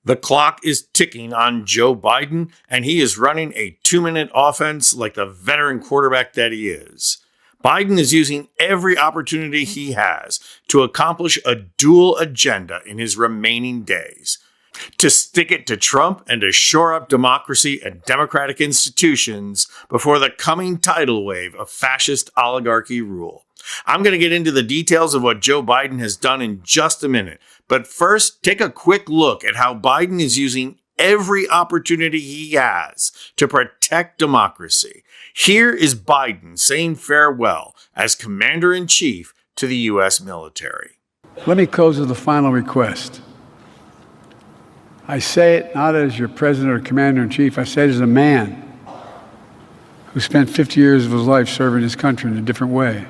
The clock is ticking on Joe Biden, and he is running a 2-minute offense like the veteran quarterback that he is. Biden is using every opportunity he has to accomplish a dual agenda in his remaining days. To stick it to Trump and to shore up democracy and democratic institutions before the coming tidal wave of fascist oligarchy rule. I'm going to get into the details of what Joe Biden has done in just a minute. But first, take a quick look at how Biden is using every opportunity he has to protect democracy. Here is Biden saying farewell as Commander-in-Chief to the U.S. military. Let me close with a final request. I say it not as your president or commander-in-chief. I say it as a man who spent 50 years of his life serving his country in a different way.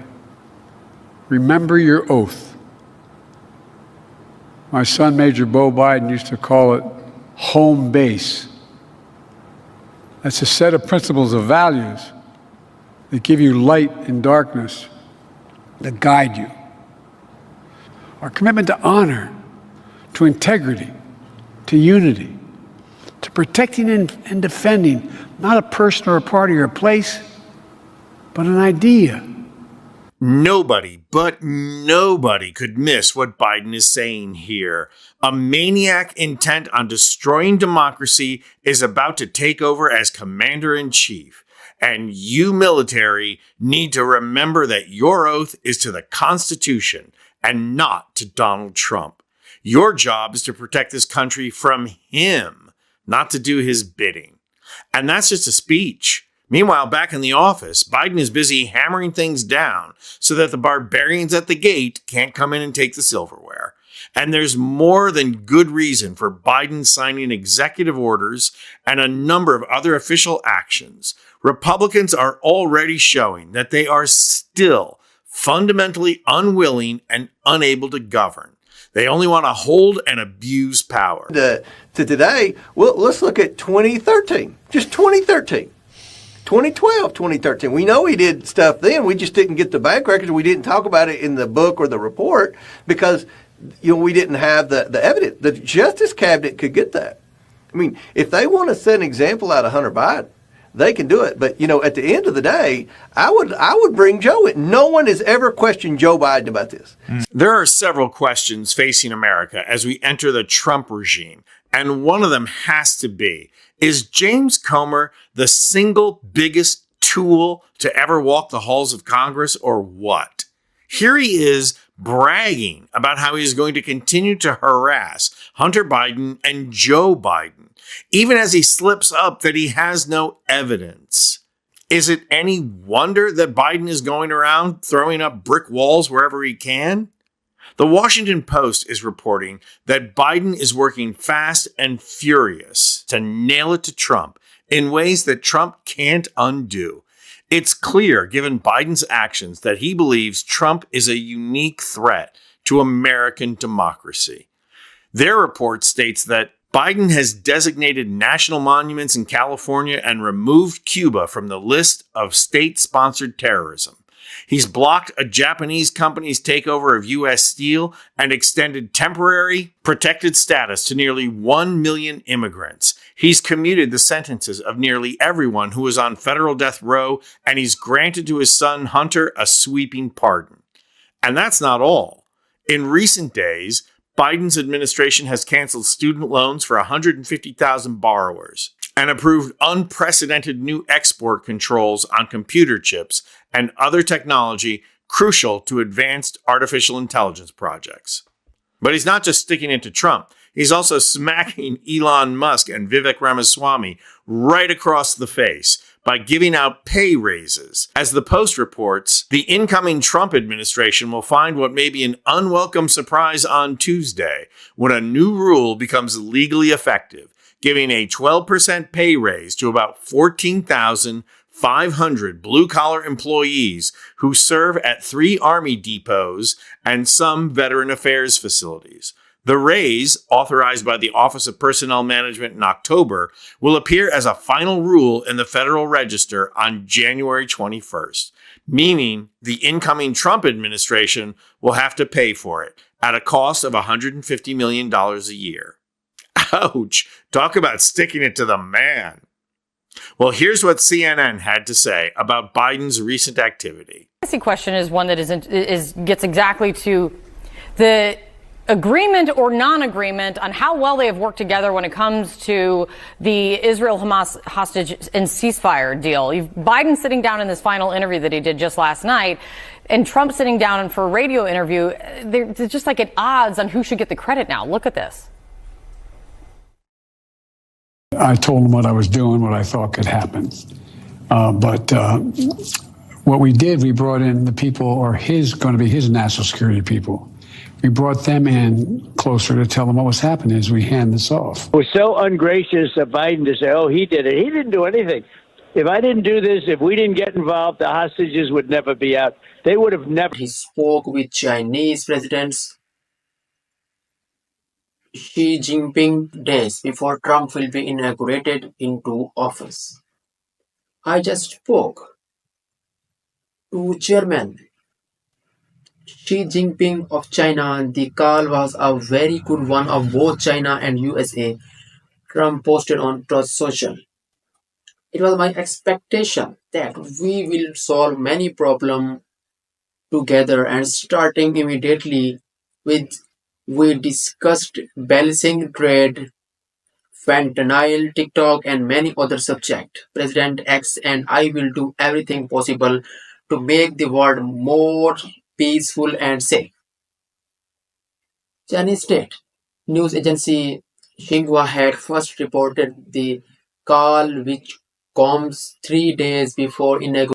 Remember your oath. My son, Major Beau Biden, used to call it home base. That's a set of principles of values that give you light in darkness, that guide you. Our commitment to honor, to integrity, to unity, to protecting and defending not a person or a party or a place, but an idea. Nobody, but nobody could miss what Biden is saying here. A maniac intent on destroying democracy is about to take over as commander-in-chief. And you military need to remember that your oath is to the Constitution and not to Donald Trump. Your job is to protect this country from him, not to do his bidding. And that's just a speech. Meanwhile, back in the office, Biden is busy hammering things down so that the barbarians at the gate can't come in and take the silverware. And there's more than good reason for Biden signing executive orders and a number of other official actions. Republicans are already showing that they are still fundamentally unwilling and unable to govern. They only want to hold and abuse power. To today, well, let's look at 2013, just 2013. 2012, 2013. We know he did stuff then. We just didn't get the bank records. We didn't talk about it in the book or the report because we didn't have the evidence. The Justice Cabinet could get that. I mean, if they want to set an example out of Hunter Biden, they can do it. But, at the end of the day, I would bring Joe in. No one has ever questioned Joe Biden about this. There are several questions facing America as we enter the Trump regime. And one of them has to be, is James Comer the single biggest tool to ever walk the halls of Congress or what? Here he is bragging about how he's going to continue to harass Hunter Biden and Joe Biden, even as he slips up that he has no evidence. Is it any wonder that Biden is going around throwing up brick walls wherever he can? The Washington Post is reporting that Biden is working fast and furious to nail it to Trump in ways that Trump can't undo. It's clear, given Biden's actions, that he believes Trump is a unique threat to American democracy. Their report states that Biden has designated national monuments in California and removed Cuba from the list of state-sponsored terrorism. He's blocked a Japanese company's takeover of U.S. Steel and extended temporary protected status to nearly 1 million immigrants. He's commuted the sentences of nearly everyone who was on federal death row, and he's granted to his son Hunter a sweeping pardon. And that's not all. In recent days, Biden's administration has canceled student loans for 150,000 borrowers and approved unprecedented new export controls on computer chips and other technology crucial to advanced artificial intelligence projects. But he's not just sticking it to Trump. He's also smacking Elon Musk and Vivek Ramaswamy right across the face by giving out pay raises. As the Post reports, the incoming Trump administration will find what may be an unwelcome surprise on Tuesday when a new rule becomes legally effective, giving a 12% pay raise to about 14,500 blue-collar employees who serve at 3 Army depots and some Veteran Affairs facilities. The raise, authorized by the Office of Personnel Management in October, will appear as a final rule in the Federal Register on January 21st, meaning the incoming Trump administration will have to pay for it at a cost of $150 million a year. Ouch. Talk about sticking it to the man. Well, here's what CNN had to say about Biden's recent activity. The question is one that gets exactly to the agreement or non-agreement on how well they have worked together when it comes to the Israel-Hamas hostage and ceasefire deal. Biden sitting down in this final interview that he did just last night, and Trump sitting down for a radio interview. They're just like at odds on who should get the credit now. Look at this. I told him what I was doing, what I thought could happen. But what we did, we brought in the people, or going to be his national security people. We brought them in closer to tell them what was happening as we hand this off. It was so ungracious of Biden to say, oh, he did it. He didn't do anything. If I didn't do this, if we didn't get involved, the hostages would never be out. They would have never. He spoke with Chinese presidents Xi Jinping days before Trump will be inaugurated into office. I just spoke to Chairman Xi Jinping of China. The call was a very good one of both China and USA, Trump posted on Truth Social. It was my expectation that we will solve many problems together, and starting immediately with we discussed balancing trade, fentanyl, TikTok, and many other subjects. President X and I will do everything possible to make the world more peaceful and safe. Chinese state news agency Xinhua had first reported the call, which comes 3 days before inauguration.